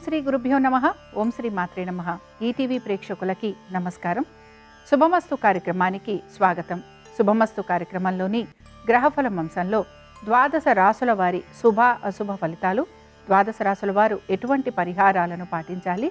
శ్రీ గురుభ్యో నమః. ఓం శ్రీ మాత్రే నమః. ఈటీవీ ప్రేక్షకులకి నమస్కారం. శుభమస్తు కార్యక్రమానికి స్వాగతం. శుభమస్తు కార్యక్రమంలోని గ్రహఫలం అంశంలో ద్వాదశ రాసుల వారి శుభ అశుభ ఫలితాలు, ద్వాదశ రాసుల వారు ఎటువంటి పరిహారాలను పాటించాలి,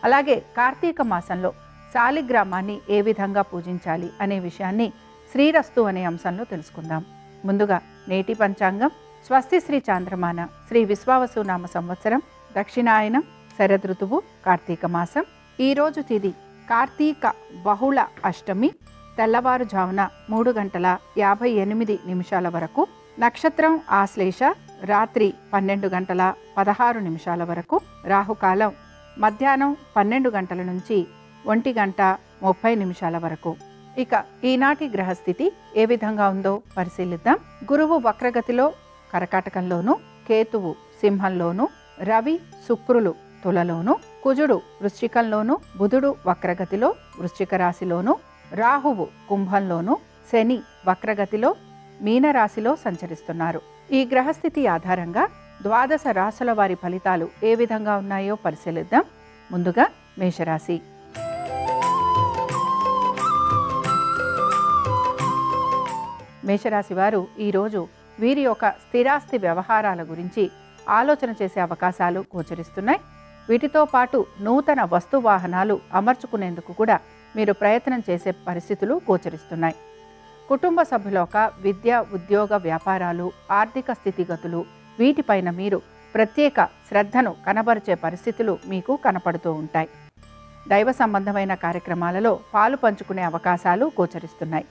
అలాగే కార్తీక మాసంలో శాలిగ్రామాన్ని ఏ విధంగా పూజించాలి అనే విషయాన్ని శ్రీరస్తు అనే అంశంలో తెలుసుకుందాం. ముందుగా నేటి పంచాంగం. స్వస్తి శ్రీ చాంద్రమాన శ్రీ విశ్వావసు నామ సంవత్సరం, దక్షిణాయనం, శరదృతువు, కార్తీక మాసం. ఈరోజు తిథి కార్తీక బహుళ అష్టమి, తెల్లవారుజామున 3:58 వరకు. నక్షత్రం ఆశ్లేష, రాత్రి 12:16 వరకు. రాహుకాలం మధ్యాహ్నం 12 గంటల నుంచి 1:30 వరకు. ఇక ఈనాటి గ్రహస్థితి ఏ విధంగా ఉందో పరిశీలిద్దాం. గురువు వక్రగతిలో కర్కాటకంలోను, కేతువు సింహంలోను, రవి శుక్రులు తులలోను, కుజుడు వృశ్చికంలోను, బుధుడు వక్రగతిలో వృశ్చిక రాశిలోను, రాహువు కుంభంలోను, శని వక్రగతిలో మీనరాశిలో సంచరిస్తున్నారు. ఈ గ్రహస్థితి ఆధారంగా ద్వాదశ రాశుల వారి ఫలితాలు ఏ విధంగా ఉన్నాయో పరిశీలిద్దాం. ముందుగా మేషరాశి. మేషరాశి వారు ఈరోజు వీరి యొక్క స్థిరాస్తి వ్యవహారాల గురించి ఆలోచన చేసే అవకాశాలు గోచరిస్తున్నాయి. వీటితో పాటు నూతన వస్తు వాహనాలు అమర్చుకునేందుకు కూడా మీరు ప్రయత్నం చేసే పరిస్థితులు గోచరిస్తున్నాయి. కుటుంబ సభ్యుల యొక్క విద్య, ఉద్యోగ, వ్యాపారాలు, ఆర్థిక స్థితిగతులు వీటిపైన మీరు ప్రత్యేక శ్రద్ధను కనబరిచే పరిస్థితులు మీకు కనపడుతూ ఉంటాయి. దైవ సంబంధమైన కార్యక్రమాలలో పాలు పంచుకునే అవకాశాలు గోచరిస్తున్నాయి.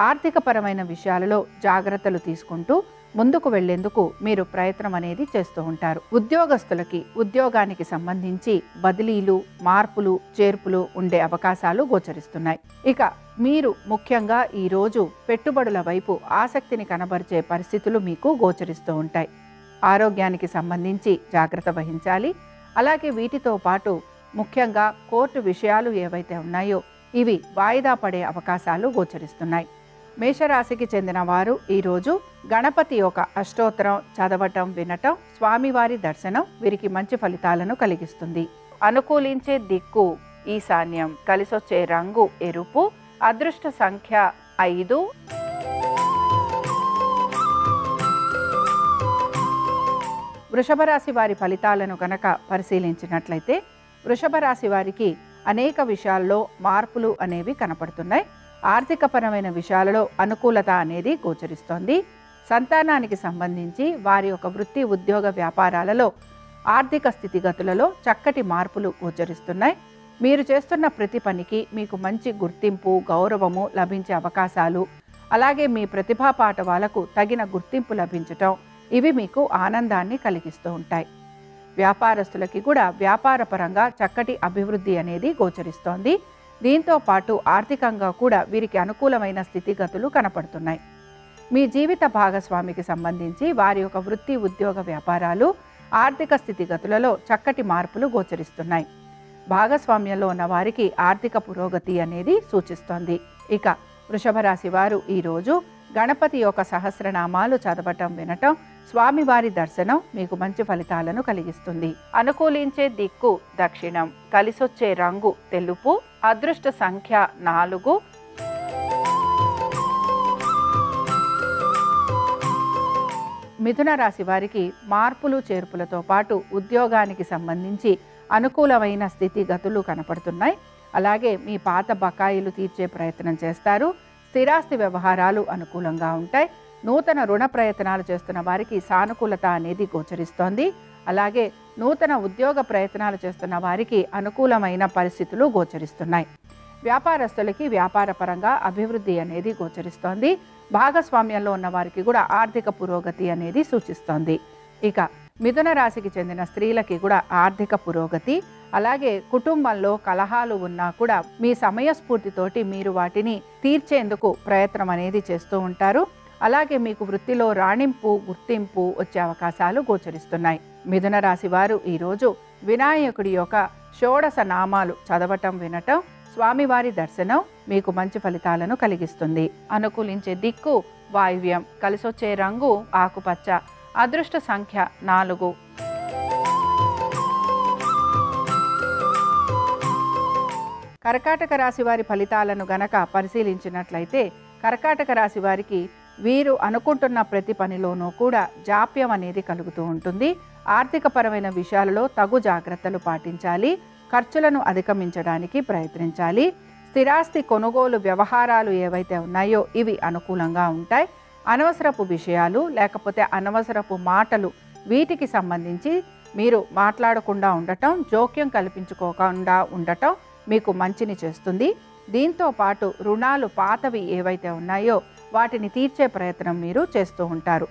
ఆర్థికపరమైన విషయాలలో జాగ్రత్తలు తీసుకుంటూ ముందుకు వెళ్లేందుకు మీరు ప్రయత్నం అనేది చేస్తూ ఉంటారు. ఉద్యోగస్తులకి ఉద్యోగానికి సంబంధించి బదిలీలు, మార్పులు, చేర్పులు ఉండే అవకాశాలు గోచరిస్తున్నాయి. ఇక మీరు ముఖ్యంగా ఈరోజు పెట్టుబడుల వైపు ఆసక్తిని కనబరిచే పరిస్థితులు మీకు గోచరిస్తూ ఉంటాయి. ఆరోగ్యానికి సంబంధించి జాగ్రత్త వహించాలి. అలాగే వీటితో పాటు ముఖ్యంగా కోర్టు విషయాలు ఏవైతే ఉన్నాయో ఇవి వాయిదా పడే అవకాశాలు గోచరిస్తున్నాయి. మేషరాశికి చెందిన వారు ఈరోజు గణపతి యొక్క అష్టోత్తరం చదవటం, వినటం, స్వామివారి దర్శనం వీరికి మంచి ఫలితాలను కలిగిస్తుంది. అనుకూలించే దిక్కు ఈశాన్యం, కలిసొచ్చే రంగు ఎరుపు, అదృష్ట సంఖ్య 5. వృషభ రాశి వారి ఫలితాలను కనుక పరిశీలించినట్లయితే వృషభ రాశి వారికి అనేక విషయాల్లో మార్పులు అనేవి కనపడుతున్నాయి. ఆర్థికపరమైన విషయాలలో అనుకూలత అనేది గోచరిస్తోంది. సంతానానికి సంబంధించి వారి యొక్క వృత్తి, ఉద్యోగ, వ్యాపారాలలో ఆర్థిక స్థితిగతులలో చక్కటి మార్పులు గోచరిస్తున్నాయి. మీరు చేస్తున్న ప్రతి పనికి మీకు మంచి గుర్తింపు, గౌరవము లభించే అవకాశాలు, అలాగే మీ ప్రతిభా పాటవాలకు తగిన గుర్తింపు లభించటం ఇవి మీకు ఆనందాన్ని కలిగిస్తూ ఉంటాయి. వ్యాపారస్తులకి కూడా వ్యాపారపరంగా చక్కటి అభివృద్ధి అనేది గోచరిస్తోంది. దీంతో పాటు ఆర్థికంగా కూడా వీరికి అనుకూలమైన స్థితిగతులు కనపడుతున్నాయి. మీ జీవిత భాగస్వామికి సంబంధించి వారి యొక్క వృత్తి, ఉద్యోగ, వ్యాపారాలు, ఆర్థిక స్థితిగతులలో చక్కటి మార్పులు గోచరిస్తున్నాయి. భాగస్వామ్యంలో ఉన్న వారికి ఆర్థిక పురోగతి అనేది సూచిస్తోంది. ఇక వృషభ రాశి వారు ఈరోజు గణపతి యొక్క సహస్రనామాలు చదవటం, వినటం, స్వామివారి దర్శనం మీకు మంచి ఫలితాలను కలిగిస్తుంది. అనుకూలించే దిక్కు దక్షిణం, కలిసొచ్చే రంగు తెలుపు, అదృష్ట సంఖ్య 4. మిథున రాశి వారికి మార్పులు, చేర్పులతో పాటు ఉద్యోగానికి సంబంధించి అనుకూలమైన స్థితిగతులు కనపడుతున్నాయి. అలాగే మీ పాత బకాయిలు తీర్చే ప్రయత్నం చేస్తారు. స్థిరాస్తి వ్యవహారాలు అనుకూలంగా ఉంటాయి. నూతన రుణ ప్రయత్నాలు చేస్తున్న వారికి సానుకూలత అనేది గోచరిస్తోంది. అలాగే నూతన ఉద్యోగ ప్రయత్నాలు చేస్తున్న వారికి అనుకూలమైన పరిస్థితులు గోచరిస్తున్నాయి. వ్యాపారస్తులకి వ్యాపారపరంగా అభివృద్ధి అనేది గోచరిస్తోంది. భాగస్వామ్యంలో ఉన్న వారికి కూడా ఆర్థిక పురోగతి అనేది సూచిస్తోంది. ఇక మిథున రాశికి చెందిన స్త్రీలకి కూడా ఆర్థిక పురోగతి, అలాగే కుటుంబంలో కలహాలు ఉన్నా కూడా మీ సమయస్ఫూర్తితోటి మీరు వాటిని తీర్చేందుకు ప్రయత్నం అనేది చేస్తూ ఉంటారు. అలాగే మీకు వృత్తిలో రాణింపు, గుర్తింపు వచ్చే అవకాశాలు గోచరిస్తున్నాయి. మిథున రాశి వారు ఈరోజు వినాయకుడి యొక్క షోడశ నామాలు చదవటం, వినటం, స్వామివారి దర్శనం మీకు మంచి ఫలితాలను కలిగిస్తుంది. అనుకూలించే దిక్కు వాయువ్యం, కలిసొచ్చే రంగు ఆకుపచ్చ, అదృష్ట సంఖ్య 4. కర్కాటక రాశి వారి ఫలితాలను గనక పరిశీలించినట్లయితే కర్కాటక రాశి వారికి వీరు అనుకుంటున్న ప్రతి పనిలోనూ కూడా జాప్యం అనేది కలుగుతూ ఉంటుంది. ఆర్థికపరమైన విషయాలలో తగు జాగ్రత్తలు పాటించాలి. ఖర్చులను అధిగమించడానికి ప్రయత్నించాలి. స్థిరాస్తి కొనుగోలు వ్యవహారాలు ఏవైతే ఉన్నాయో ఇవి అనుకూలంగా ఉంటాయి. అనవసరపు విషయాలు లేకపోతే అనవసరపు మాటలు వీటికి సంబంధించి మీరు మాట్లాడకుండా ఉండటం, జోక్యం కల్పించుకోకుండా ఉండటం మీకు మంచిని చేస్తుంది. దీంతో పాటు రుణాలు పాతవి ఏవైతే ఉన్నాయో వాటిని తీర్చే ప్రయత్నం మీరు చేస్తూ ఉంటారు.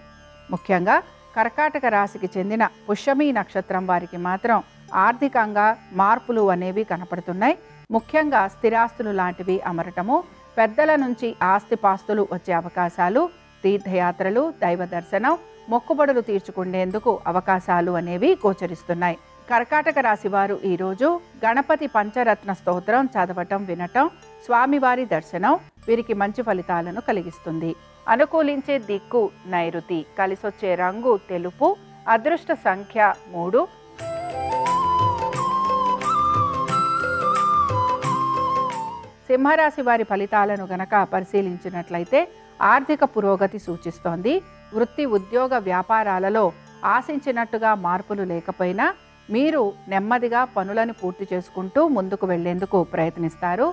ముఖ్యంగా కర్కాటక రాశికి చెందిన పుష్యమి నక్షత్రం వారికి మాత్రం ఆర్థికంగా మార్పులు అనేవి కనపడుతున్నాయి. ముఖ్యంగా స్థిరాస్తులు లాంటివి అమరటము, పెద్దల నుంచి ఆస్తిపాస్తులు వచ్చే అవకాశాలు, తీర్థయాత్రలు, దైవ దర్శనం, మొక్కుబడులు తీర్చుకునేందుకు అవకాశాలు అనేవి గోచరిస్తున్నాయి. కర్కాటక రాశి వారు ఈరోజు గణపతి పంచరత్న స్తోత్రం చదవటం, వినటం, స్వామివారి దర్శనం వీరికి మంచి ఫలితాలను కలిగిస్తుంది. అనుకూలించే దిక్కు నైరుతి, కలిసొచ్చే రంగు తెలుపు, అదృష్ట సంఖ్య 3. సింహరాశి వారి ఫలితాలను గనక పరిశీలించినట్లయితే ఆర్థిక పురోగతి సూచిస్తోంది. వృత్తి, ఉద్యోగ, వ్యాపారాలలో ఆశించినట్టుగా మార్పులు లేకపోయినా మీరు నెమ్మదిగా పనులను పూర్తి చేసుకుంటూ ముందుకు వెళ్లేందుకు ప్రయత్నిస్తారు.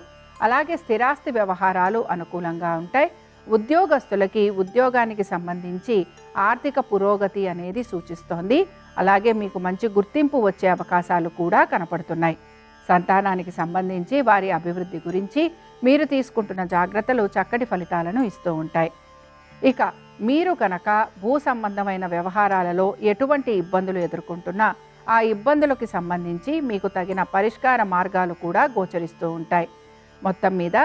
అలాగే స్థిరాస్తి వ్యవహారాలు అనుకూలంగా ఉంటాయి. ఉద్యోగస్తులకి ఉద్యోగానికి సంబంధించి ఆర్థిక పురోగతి అనేది సూచిస్తోంది. అలాగే మీకు మంచి గుర్తింపు వచ్చే అవకాశాలు కూడా కనపడుతున్నాయి. సంతానానికి సంబంధించి వారి అభివృద్ధి గురించి మీరు తీసుకుంటున్న జాగ్రత్తలు చక్కటి ఫలితాలను ఇస్తూ ఉంటాయి. ఇక మీరు కనుక భూ సంబంధమైన వ్యవహారాలలో ఎటువంటి ఇబ్బందులు ఎదుర్కొంటున్నా ఆ ఇబ్బందులకు సంబంధించి మీకు తగిన పరిష్కార మార్గాలు కూడా గోచరిస్తూ ఉంటాయి. మొత్తం మీద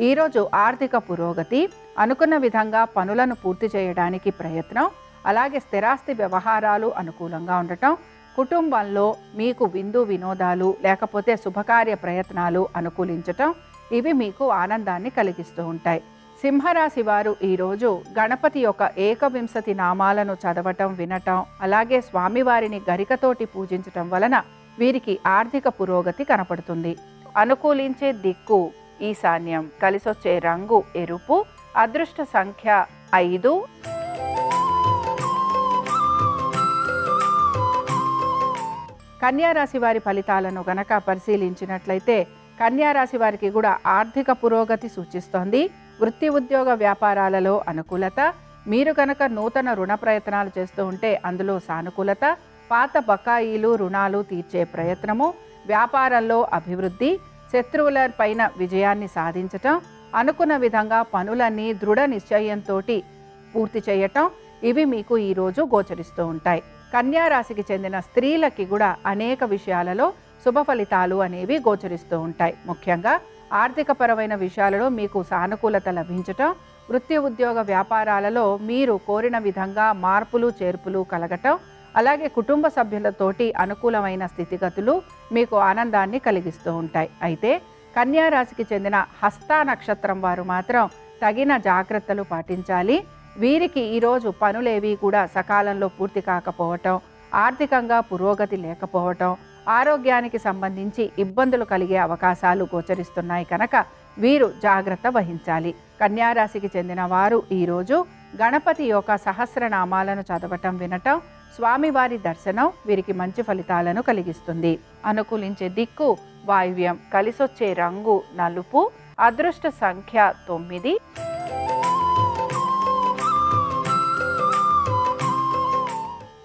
ఈరోజు ఆర్థిక పురోగతి, అనుకున్న విధంగా పనులను పూర్తి చేయడానికి ప్రయత్నం, అలాగే స్థిరాస్తి వ్యవహారాలు అనుకూలంగా ఉండటం, కుటుంబంలో మీకు విందు వినోదాలు లేకపోతే శుభకార్య ప్రయత్నాలు అనుకూలించటం ఇవి మీకు ఆనందాన్ని కలిగిస్తూ ఉంటాయి. సింహరాశి వారు ఈరోజు గణపతి యొక్క 21 నామాలను చదవటం, వినటం, అలాగే స్వామివారిని గరికతోటి పూజించటం వలన వీరికి ఆర్థిక పురోగతి కనపడుతుంది. అనుకూలించే దిక్కు ఈశాన్యం, కలిసొచ్చే రంగు ఎరుపు, అదృష్ట సంఖ్య 5. కన్యారాశి వారి ఫలితాలను గనక పరిశీలించినట్లయితే కన్యారాశి వారికి కూడా ఆర్థిక పురోగతి సూచిస్తోంది. వృత్తి, ఉద్యోగ, వ్యాపారాలలో అనుకూలత, మీరు కనుక నూతన రుణ ప్రయత్నాలు చేస్తూ ఉంటే అందులో సానుకూలత, పాత బకాయిలు రుణాలు తీర్చే ప్రయత్నము, వ్యాపారంలో అభివృద్ధి, శత్రువుల పైన విజయాన్ని సాధించటం, అనుకున్న విధంగా పనులన్నీ దృఢ నిశ్చయంతో పూర్తి చేయటం ఇవి మీకు ఈరోజు గోచరిస్తూ ఉంటాయి. కన్యా రాశికి చెందిన స్త్రీలకి కూడా అనేక విషయాలలో శుభ ఫలితాలు అనేవి గోచరిస్తూ ఉంటాయి. ముఖ్యంగా ఆర్థికపరమైన విషయాలలో మీకు సానుకూలత లభించటం, వృత్తి, ఉద్యోగ, వ్యాపారాలలో మీరు కోరిన విధంగా మార్పులు చేర్పులు కలగటం, అలాగే కుటుంబ సభ్యులతోటి అనుకూలమైన స్థితిగతులు మీకు ఆనందాన్ని కలిగిస్తూ ఉంటాయి. అయితే కన్యా రాశికి చెందిన హస్త నక్షత్రం వారు మాత్రం తగిన జాగ్రత్తలు పాటించాలి. వీరికి ఈరోజు పనులేవి కూడా సకాలంలో పూర్తి కాకపోవటం, ఆర్థికంగా పురోగతి లేకపోవటం, ఆరోగ్యానికి సంబంధించి ఇబ్బందులు కలిగే అవకాశాలు గోచరిస్తున్నాయి కనుక వీరు జాగ్రత్త వహించాలి. కన్యా రాశికి చెందిన వారు ఈరోజు గణపతి యొక్క సహస్రనామాలను చదవటం, వినటం, స్వామివారి దర్శనం వీరికి మంచి ఫలితాలను కలిగిస్తుంది. అనుకూలించే దిక్కు వాయువ్యం, కలిసొచ్చే రంగు నలుపు, అదృష్ట సంఖ్య 9.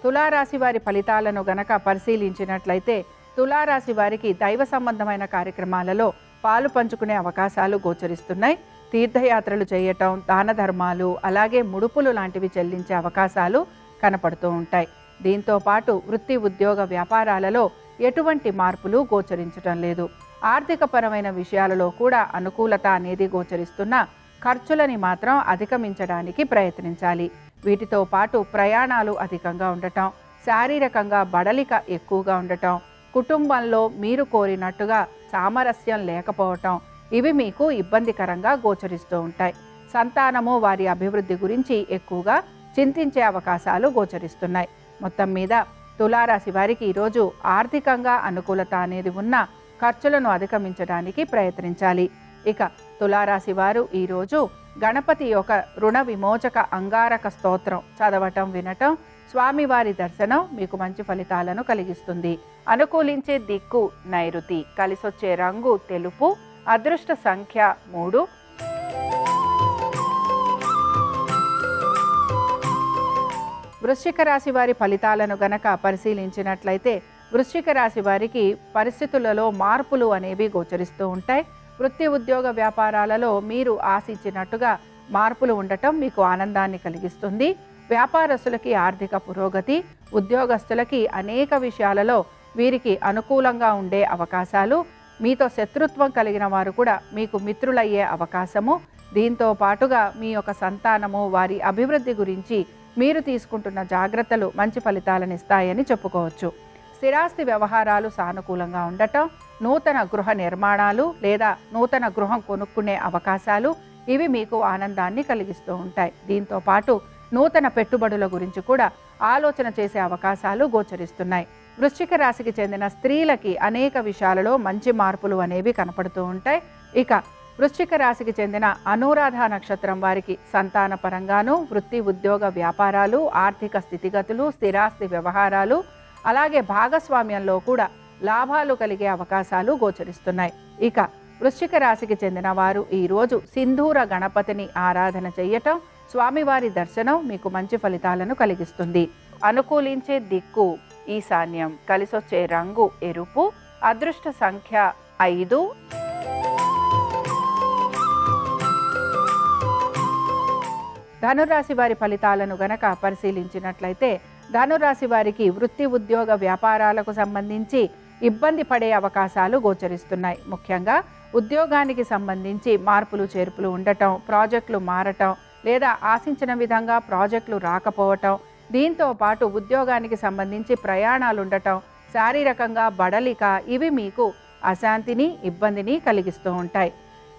తులారాశి వారి ఫలితాలను గనక పరిశీలించినట్లయితే తులారాశి వారికి దైవ సంబంధమైన కార్యక్రమాలలో పాలు పంచుకునే అవకాశాలు గోచరిస్తున్నాయి. తీర్థయాత్రలు చేయటం, దాన ధర్మాలు, అలాగే ముడుపులు లాంటివి చెల్లించే అవకాశాలు కనపడుతూ ఉంటాయి. దీంతో పాటు వృత్తి, ఉద్యోగ, వ్యాపారాలలో ఎటువంటి మార్పులు గోచరించటం లేదు. ఆర్థికపరమైన విషయాలలో కూడా అనుకూలత అనేది గోచరిస్తున్న ఖర్చులని మాత్రం అధిగమించడానికి ప్రయత్నించాలి. వీటితో పాటు ప్రయాణాలు అధికంగా ఉండటం, శారీరకంగా బడలిక ఎక్కువగా ఉండటం, కుటుంబంలో మీరు కోరినట్టుగా సామరస్యం లేకపోవటం ఇవి మీకు ఇబ్బందికరంగా గోచరిస్తూ ఉంటాయి. సంతానము వారి అభివృద్ధి గురించి ఎక్కువగా చింతించే అవకాశాలు గోచరిస్తున్నాయి. మొత్తం మీద తులారాశి వారికి ఈరోజు ఆర్థికంగా అనుకూలత అనేది ఉన్న ఖర్చులను అధిగమించడానికి ప్రయత్నించాలి. ఇక తులారాశి వారు ఈరోజు గణపతి యొక్క రుణ విమోచక అంగారక స్తోత్రం చదవటం వినటం, స్వామివారి దర్శనం మీకు మంచి ఫలితాలను కలిగిస్తుంది. అనుకూలించే దిక్కు నైరుతి, కలిసొచ్చే రంగు తెలుపు, అదృష్ట సంఖ్య 3. వృశ్చిక రాశి వారి ఫలితాలను గనక పరిశీలించినట్లయితే వృశ్చిక రాశి వారికి పరిస్థితులలో మార్పులు అనేవి గోచరిస్తూ ఉంటాయి. వృత్తి ఉద్యోగ వ్యాపారాలలో మీరు ఆశించినట్టుగా మార్పులు ఉండటం మీకు ఆనందాన్ని కలిగిస్తుంది. వ్యాపారస్తులకి ఆర్థిక పురోగతి, ఉద్యోగస్తులకి అనేక విషయాలలో వీరికి అనుకూలంగా ఉండే అవకాశాలు, మీతో శత్రుత్వం కలిగిన వారు కూడా మీకు మిత్రులయ్యే అవకాశము, దీంతో పాటుగా మీ యొక్క సంతానము వారి అభివృద్ధి గురించి మీరు తీసుకుంటున్న జాగ్రత్తలు మంచి ఫలితాలను ఇస్తాయని చెప్పుకోవచ్చు. స్థిరాస్తి వ్యవహారాలు సానుకూలంగా ఉండటం, నూతన గృహ నిర్మాణాలు లేదా నూతన గృహం కొనుక్కునే అవకాశాలు ఇవి మీకు ఆనందాన్ని కలిగిస్తూ ఉంటాయి. దీంతో పాటు నూతన పెట్టుబడుల గురించి కూడా ఆలోచన చేసే అవకాశాలు గోచరిస్తున్నాయి. వృశ్చిక రాశికి చెందిన స్త్రీలకి అనేక విషయాలలో మంచి మార్పులు అనేవి కనపడుతూ ఉంటాయి. ఇక వృశ్చిక రాశికి చెందిన అనురాధ నక్షత్రం వారికి సంతాన పరంగాను, వృత్తి ఉద్యోగ వ్యాపారాలు, ఆర్థిక స్థితిగతులు, స్థిరాస్తి వ్యవహారాలు, అలాగే భాగస్వామ్యంలో కూడా లాభాలు కలిగే అవకాశాలు గోచరిస్తున్నాయి. ఇక వృశ్చిక రాశికి చెందిన వారు ఈరోజు సింధూర గణపతిని ఆరాధన చేయటం, స్వామివారి దర్శనం మీకు మంచి ఫలితాలను కలిగిస్తుంది. అనుకూలించే దిక్కు ఈశాన్యం, కలిసొచ్చే రంగు ఎరుపు, అదృష్ట సంఖ్య 5. ధనురాశి వారి ఫలితాలను గనక పరిశీలించినట్లయితే ధనురాశి వారికి వృత్తి ఉద్యోగ వ్యాపారాలకు సంబంధించి ఇబ్బంది పడే అవకాశాలు గోచరిస్తున్నాయి. ముఖ్యంగా ఉద్యోగానికి సంబంధించి మార్పులు చేర్పులు ఉండటం, ప్రాజెక్టులు మారటం లేదా ఆశించిన విధంగా ప్రాజెక్టులు రాకపోవటం, దీంతో పాటు ఉద్యోగానికి సంబంధించి ప్రయాణాలు ఉండటం, శారీరకంగా బడలిక ఇవి మీకు అశాంతిని, ఇబ్బందిని కలిగిస్తూ ఉంటాయి.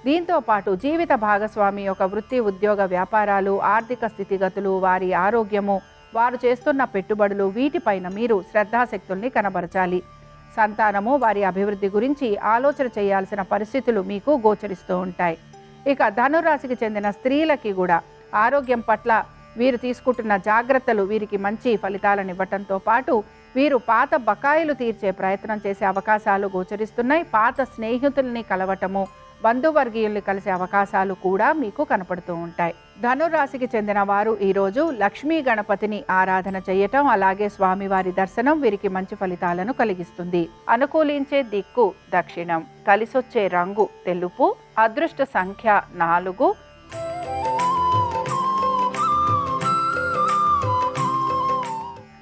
దీంతో పాటు జీవిత భాగస్వామి యొక్క వృత్తి ఉద్యోగ వ్యాపారాలు, ఆర్థిక స్థితిగతులు, వారి ఆరోగ్యము, వారు చేస్తున్న పెట్టుబడులు వీటిపైన మీరు శ్రద్ధాశక్తుల్ని కనబరచాలి. సంతానము వారి అభివృద్ధి గురించి ఆలోచన చేయాల్సిన పరిస్థితులు మీకు గోచరిస్తూ ఉంటాయి. ఇక ధనురాశికి చెందిన స్త్రీలకి కూడా ఆరోగ్యం పట్ల వీరు తీసుకుంటున్న జాగ్రత్తలు వీరికి మంచి ఫలితాలను ఇవ్వటంతో పాటు వీరు పాత బకాయిలు తీర్చే ప్రయత్నం చేసే అవకాశాలు గోచరిస్తున్నాయి. పాత స్నేహితుల్ని కలవటము, బంధువర్గీయుల్ని కలిసే అవకాశాలు కూడా మీకు కనపడుతూ ఉంటాయి. ధనురాశికి చెందిన వారు ఈరోజు లక్ష్మీ గణపతిని ఆరాధన చేయటం, అలాగే స్వామివారి దర్శనం వీరికి మంచి ఫలితాలను కలిగిస్తుంది. అనుకూలించే దిక్కు దక్షిణం, కలిసొచ్చే రంగు తెలుపు, అదృష్ట సంఖ్య 4.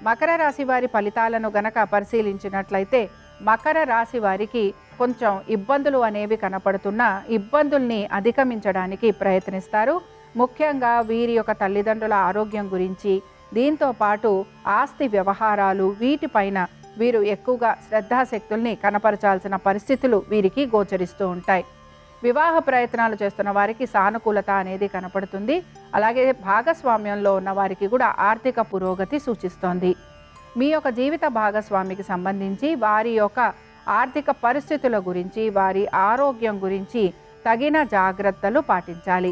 మకర రాశి వారి ఫలితాలను గనక పరిశీలించినట్లయితే మకర రాశి వారికి కొంచెం ఇబ్బందులు అనేవి కనపడుతున్న ఇబ్బందుల్ని అధిగమించడానికి ప్రయత్నిస్తారు. ముఖ్యంగా వీరి యొక్క తల్లిదండ్రుల ఆరోగ్యం గురించి, దీంతో పాటు ఆస్తి వ్యవహారాలు వీటిపైన వీరు ఎక్కువగా శ్రద్ధాశక్తుల్ని కనపరచాల్సిన పరిస్థితులు వీరికి గోచరిస్తూ ఉంటాయి. వివాహ ప్రయత్నాలు చేస్తున్న వారికి సానుకూలత అనేది కనపడుతుంది. అలాగే భాగస్వామ్యంలో ఉన్న వారికి కూడా ఆర్థిక పురోగతి సూచిస్తోంది. మీ యొక్క జీవిత భాగస్వామికి సంబంధించి వారి యొక్క ఆర్థిక పరిస్థితుల గురించి, వారి ఆరోగ్యం గురించి తగిన జాగ్రత్తలు పాటించాలి.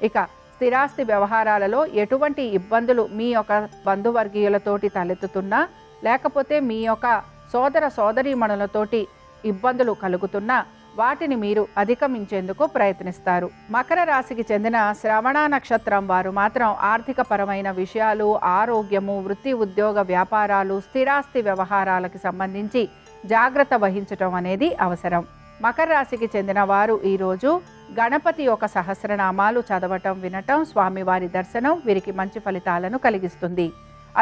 ఇక స్థిరాస్తి వ్యవహారాలలో ఎటువంటి ఇబ్బందులు మీ యొక్క బంధువర్గీయులతోటి తలెత్తుతున్నా, లేకపోతే మీ యొక్క సోదర సోదరీమణులతోటి ఇబ్బందులు కలుగుతున్నా వాటిని మీరు అధిగమించేందుకు ప్రయత్నిస్తారు. మకర రాశికి చెందిన శ్రవణ నక్షత్రం వారు మాత్రం ఆర్థిక పరమైన విషయాలు, ఆరోగ్యము, వృత్తి ఉద్యోగ వ్యాపారాలు, స్థిరాస్తి వ్యవహారాలకు సంబంధించి జాగ్రత్త వహించటం అనేది అవసరం. మకర రాశికి చెందిన వారు ఈరోజు గణపతి యొక్క సహస్రనామాలు చదవటం వినటం, స్వామివారి దర్శనం వీరికి మంచి ఫలితాలను కలిగిస్తుంది.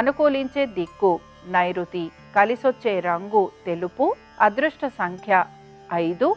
అనుకూలించే దిక్కు నైరుతి, కలిసొచ్చే రంగు తెలుపు, అదృష్ట సంఖ్య 5.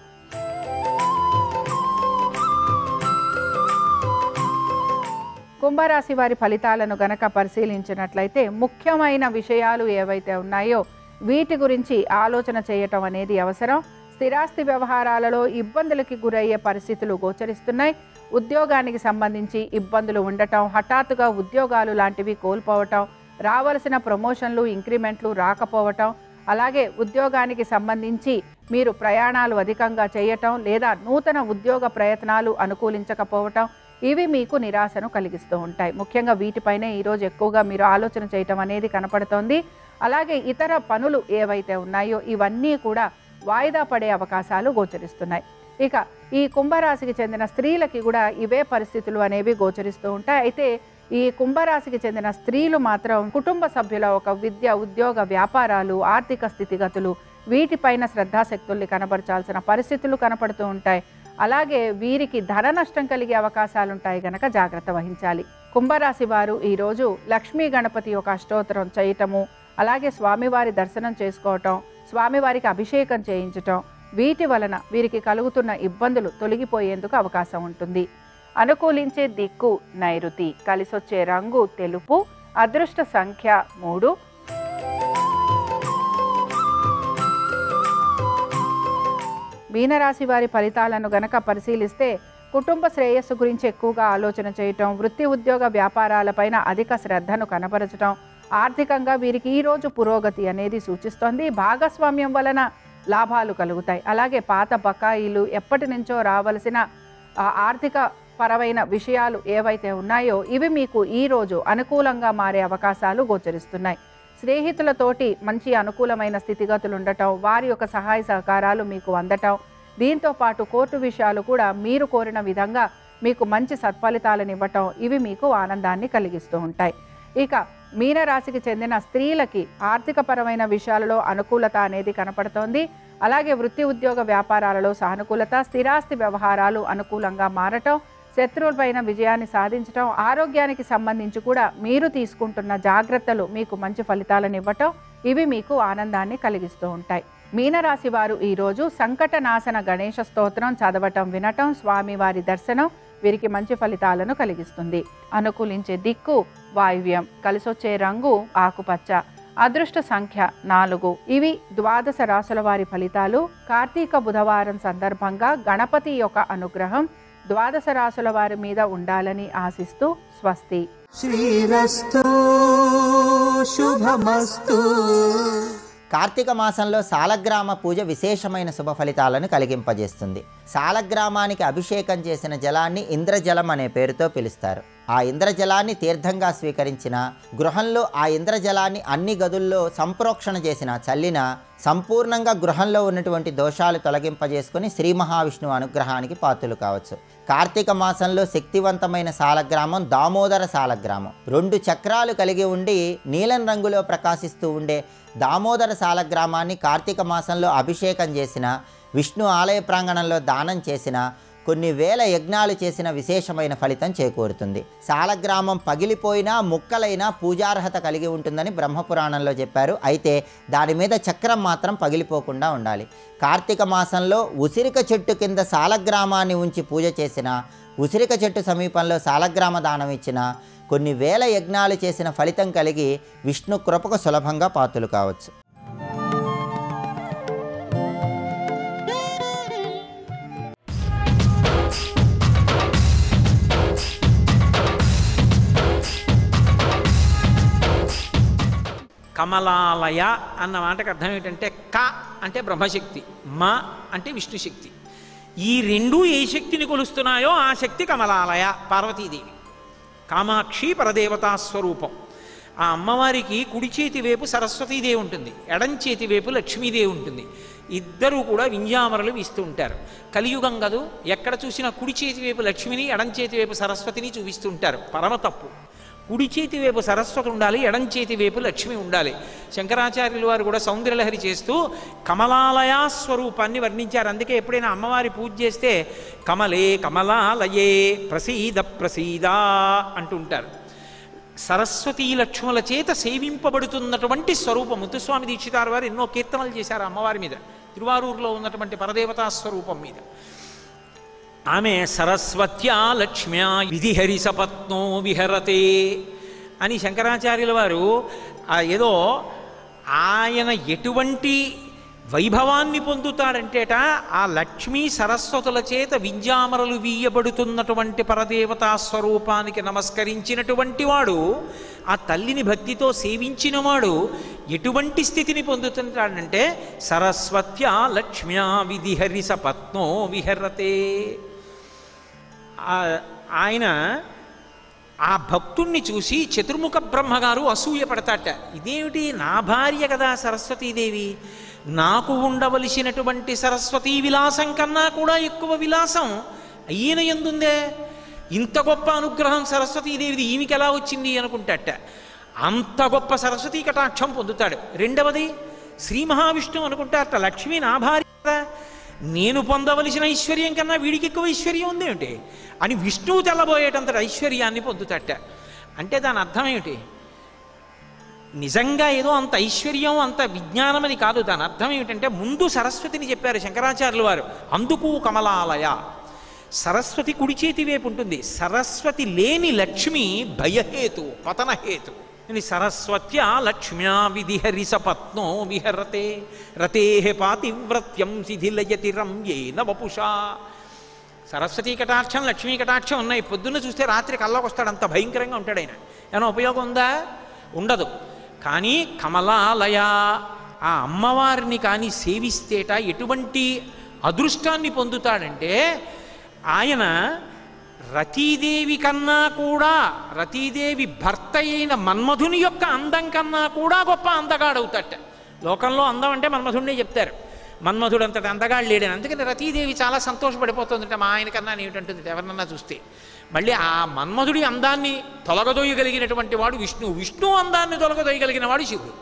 కుంభరాశి వారి ఫలితాలను గనక పరిశీలించినట్లయితే ముఖ్యమైన విషయాలు ఏవైతే ఉన్నాయో వీటి గురించి ఆలోచన చేయటం అనేది అవసరం. స్థిరాస్తి వ్యవహారాలలో ఇబ్బందులకి గురయ్యే పరిస్థితులు గోచరిస్తున్నాయి. ఉద్యోగానికి సంబంధించి ఇబ్బందులు ఉండటం, హఠాత్తుగా ఉద్యోగాలు లాంటివి కోల్పోవటం, రావలసిన ప్రమోషన్లు, ఇంక్రిమెంట్లు రాకపోవటం, అలాగే ఉద్యోగానికి సంబంధించి మీరు ప్రయాణాలు అధికంగా చేయటం లేదా నూతన ఉద్యోగ ప్రయత్నాలు అనుకూలించకపోవటం ఇవి మీకు నిరాశను కలిగిస్తూ ఉంటాయి. ముఖ్యంగా వీటిపైనే ఈరోజు ఎక్కువగా మీరు ఆలోచన చేయటం అనేది కనపడుతోంది. అలాగే ఇతర పనులు ఏవైతే ఉన్నాయో ఇవన్నీ కూడా వాయిదా పడే అవకాశాలు గోచరిస్తున్నాయి. ఇక ఈ కుంభరాశికి చెందిన స్త్రీలకి కూడా ఇవే పరిస్థితులు అనేవి గోచరిస్తూ ఉంటాయి. అయితే ఈ కుంభరాశికి చెందిన స్త్రీలు మాత్రం కుటుంబ సభ్యుల ఒక విద్య, ఉద్యోగ, వ్యాపారాలు, ఆర్థిక స్థితిగతులు వీటిపైన శ్రద్ధాశక్తుల్ని కనబరచాల్సిన పరిస్థితులు కనపడుతూ ఉంటాయి. అలాగే వీరికి ధన నష్టం కలిగే అవకాశాలు ఉంటాయి గనక జాగ్రత్త వహించాలి. కుంభరాశి వారు ఈరోజు లక్ష్మీ గణపతి యొక్క అష్టోత్తరం చేయటము, అలాగే స్వామివారి దర్శనం చేసుకోవటం, స్వామివారికి అభిషేకం చేయించటం వీటి వలన వీరికి కలుగుతున్న ఇబ్బందులు తొలగిపోయేందుకు అవకాశం ఉంటుంది. అనుకూలించే దిక్కు నైరుతి, కలిసొచ్చే రంగు తెలుపు, అదృష్ట సంఖ్య 3. మీనరాశి వారి ఫలితాలను గనక పరిశీలిస్తే కుటుంబ శ్రేయస్సు గురించి ఎక్కువగా ఆలోచన చేయటం, వృత్తి ఉద్యోగ వ్యాపారాలపైన అధిక శ్రద్ధను కనబరచటం, ఆర్థికంగా వీరికి ఈరోజు పురోగతి అనేది సూచిస్తోంది. భాగస్వామ్యం వలన లాభాలు కలుగుతాయి. అలాగే పాత బకాయిలు, ఎప్పటి నుంచో రావలసిన ఆర్థిక పరమైన విషయాలు ఏవైతే ఉన్నాయో ఇవి మీకు ఈరోజు అనుకూలంగా మారే అవకాశాలు గోచరిస్తున్నాయి. స్నేహితులతోటి మంచి అనుకూలమైన స్థితిగతులు ఉండటం, వారి యొక్క సహాయ సహకారాలు మీకు అందటం, దీంతో పాటు కోర్టు విషయాలు కూడా మీరు కోరిన విధంగా మీకు మంచి సత్ఫలితాలను ఇవ్వటం ఇవి మీకు ఆనందాన్ని కలిగిస్తూ ఉంటాయి. ఇక మీనరాశికి చెందిన స్త్రీలకి ఆర్థిక పరమైన విషయాలలో అనుకూలత అనేది కనపడుతోంది. అలాగే వృత్తి ఉద్యోగ వ్యాపారాలలో సానుకూలత, స్థిరాస్తి వ్యవహారాలు అనుకూలంగా మారటం, శత్రువులపైన విజయాన్ని సాధించటం, ఆరోగ్యానికి సంబంధించి కూడా మీరు తీసుకుంటున్న జాగ్రత్తలు మీకు మంచి ఫలితాలను ఇవ్వటం ఇవి మీకు ఆనందాన్ని కలిగిస్తూ ఉంటాయి. మీనరాశి వారు ఈరోజు సంకటనాశన గణేష స్తోత్రం చదవటం, వినటం, స్వామివారి దర్శనం వీరికి మంచి ఫలితాలను కలిగిస్తుంది. అనుకూలించే దిక్కు వాయువ్యం, కలిసొచ్చే రంగు ఆకుపచ్చ, అదృష్ట సంఖ్య 4. ఇవి ద్వాదశ రాశుల వారి ఫలితాలు. కార్తీక బుధవారం సందర్భంగా గణపతి యొక్క అనుగ్రహం ద్వాదశ రాశుల వారి మీద ఉండాలని ఆశిస్తూ స్వస్తి. శ్రీరస్తు శుభమస్తు. కార్తీక మాసంలో సాలగ్రామ పూజ విశేషమైన శుభ ఫలితాలను కలిగింపజేస్తుంది. సాలగ్రామానికి అభిషేకం చేసిన జలాన్ని ఇంద్రజలం అనే పేరుతో పిలుస్తారు. ఆ ఇంద్రజలాన్ని తీర్థంగా స్వీకరించిన, గృహంలో ఆ ఇంద్రజలాన్ని అన్ని గదుల్లో సంప్రోక్షణ చేసిన, చల్లిన సంపూర్ణంగా గృహంలో ఉన్నటువంటి దోషాలు తొలగింపజేసుకుని శ్రీ మహావిష్ణువు అనుగ్రహానికి పాత్రులు కావచ్చు. కార్తీక మాసంలో శక్తివంతమైన సాలగ్రామం దామోదర సాలగ్రామం. 2 చక్రాలు కలిగి ఉండి నీలం రంగులో ప్రకాశిస్తూ ఉండే దామోదర సాలగ్రామాన్ని కార్తీక మాసంలో అభిషేకం చేసిన, విష్ణు ఆలయ ప్రాంగణంలో దానం చేసిన, కొన్ని వేల యజ్ఞాలు చేసిన విశేషమైన ఫలితం చేకూరుతుంది. సాలగ్రామం పగిలిపోయినా ముక్కలైనా పూజార్హత కలిగి ఉంటుందని బ్రహ్మపురాణంలో చెప్పారు. అయితే దాని మీద చక్రం మాత్రం పగిలిపోకుండా ఉండాలి. కార్తీక మాసంలో ఉసిరిక చెట్టు కింద సాలగ్రామాన్ని ఉంచి పూజ చేసిన, ఉసిరిక చెట్టు సమీపంలో సాలగ్రామ దానం ఇచ్చిన, కొన్ని వేల యజ్ఞాలు చేసిన ఫలితం కలిగి విష్ణు కృపకు సులభంగా పాత్రులు కావచ్చు. కమలాలయ అన్న మాటకు అర్థం ఏంటంటే క అంటే బ్రహ్మశక్తి, మ అంటే విష్ణుశక్తి. ఈ రెండూ ఏ శక్తిని కొలుస్తున్నాయో ఆ శక్తి కమలాలయ పార్వతీదేవి. కామాక్షి పరదేవతా స్వరూపం. ఆ అమ్మవారికి కుడి చేతి వైపు సరస్వతీదేవి ఉంటుంది, ఎడం చేతి వైపు లక్ష్మీదేవి ఉంటుంది. ఇద్దరూ కూడా వింజామరలు వీస్తూ ఉంటారు. కలియుగం కదూ, ఎక్కడ చూసినా కుడి చేతి వైపు లక్ష్మిని, ఎడం చేతి వైపు సరస్వతిని చూపిస్తూ ఉంటారు. పరమ తప్పు. కుడి చేతి వైపు సరస్వతి ఉండాలి, ఎడం చేతి వైపు లక్ష్మి ఉండాలి. శంకరాచార్యులు వారు కూడా సౌందర్యలహరి చేస్తూ కమలాలయా స్వరూపాన్ని వర్ణించారు. అందుకే ఎప్పుడైనా అమ్మవారి పూజ చేస్తే కమలే కమలాలయే ప్రసీద ప్రసీద అంటుంటారు. సరస్వతీ లక్ష్ముల చేత సేవింపబడుతున్నటువంటి స్వరూపం. ముత్తుస్వామి దీక్షితారు వారు ఎన్నో కీర్తనలు చేశారు అమ్మవారి మీద, తిరువారూరులో ఉన్నటువంటి పరదేవతా స్వరూపం మీద. ఆమె సరస్వత్యా లక్ష్మ్యా విధిహరి సపత్నో విహరతే అని శంకరాచార్యుల వారు ఏదో ఆయన ఎటువంటి వైభవాన్ని పొందుతాడంటేట ఆ లక్ష్మీ సరస్వతుల చేత విద్యామరలు వీయబడుతున్నటువంటి పరదేవతా స్వరూపానికి నమస్కరించినటువంటి వాడు, ఆ తల్లిని భక్తితో సేవించినవాడు ఎటువంటి స్థితిని పొందుతుంటాడంటే సరస్వత్యా లక్ష్మ్యా విధిహరి సపత్నో విహరతే. ఆయన ఆ భక్తుణ్ణి చూసి చతుర్ముఖ బ్రహ్మగారు అసూయ పడతాట. ఇదేమిటి, నా భార్య కదా సరస్వతీదేవి, నాకు ఉండవలసినటువంటి సరస్వతీ విలాసం కన్నా కూడా ఎక్కువ విలాసం ఈయన ఎందుందే, ఇంత గొప్ప అనుగ్రహం సరస్వతీదేవిది ఈమెకి ఎలా వచ్చింది అనుకుంటాట. అంత గొప్ప సరస్వతీ కటాక్షం పొందుతాడు. రెండవది శ్రీ మహావిష్ణువు అనుకుంటారట, లక్ష్మీ నా భార్య కదా, నేను పొందవలసిన ఐశ్వర్యం కన్నా వీడికి ఎక్కువ ఐశ్వర్యం ఉందేమిటి అని విష్ణువు తెల్లబోయేటంత ఐశ్వర్యాన్ని పొందుతాట. అంటే దాని అర్థం ఏమిటి, నిజంగా ఏదో అంత ఐశ్వర్యం అంత విజ్ఞానం అని కాదు. దాని అర్థం ఏమిటంటే ముందు సరస్వతిని చెప్పారు శంకరాచార్యుల వారు. అందుకు కమలాలయ, సరస్వతి కుడి చేతి వైపు ఉంటుంది. సరస్వతి లేని లక్ష్మి భయహేతు, పతనహేతు. సరస్వత్యా లక్ష్మ్యా విధిహరి సపత్నో విహరతే రతే పాతివ్రత్యం శిథిలయతి రమ్యేన వపుషా. సరస్వతీ కటాక్షం లక్ష్మీ కటాక్షం ఉన్నాయి. పొద్దున్న చూస్తే రాత్రి కల్లోకి వస్తాడు, అంత భయంకరంగా ఉంటాడు ఆయన. ఏమైనా ఉపయోగం ఉందా? ఉండదు. కానీ కమలాలయ, ఆ అమ్మవారిని కానీ సేవిస్తేట ఎటువంటి అదృష్టాన్ని పొందుతాడంటే ఆయన రతీదేవి కన్నా కూడా, రతీదేవి భర్త అయిన మన్మధుని యొక్క అందం కన్నా కూడా గొప్ప అందగాడవుతాట. లోకంలో అందం అంటే మన్మధుడినే చెప్తారు, మన్మధుడు అంతటి అందగాడు లేడని. అందుకని రతీదేవి చాలా సంతోషపడిపోతుందంటే మా ఆయన కన్నా ఏమిటంటుంది ఎవరినన్నా చూస్తే. మళ్ళీ ఆ మన్మధుడి అందాన్ని తొలగదోయగలిగినటువంటి వాడు విష్ణువు, విష్ణువు అందాన్ని తొలగదోయగలిగిన వాడు శివుడు.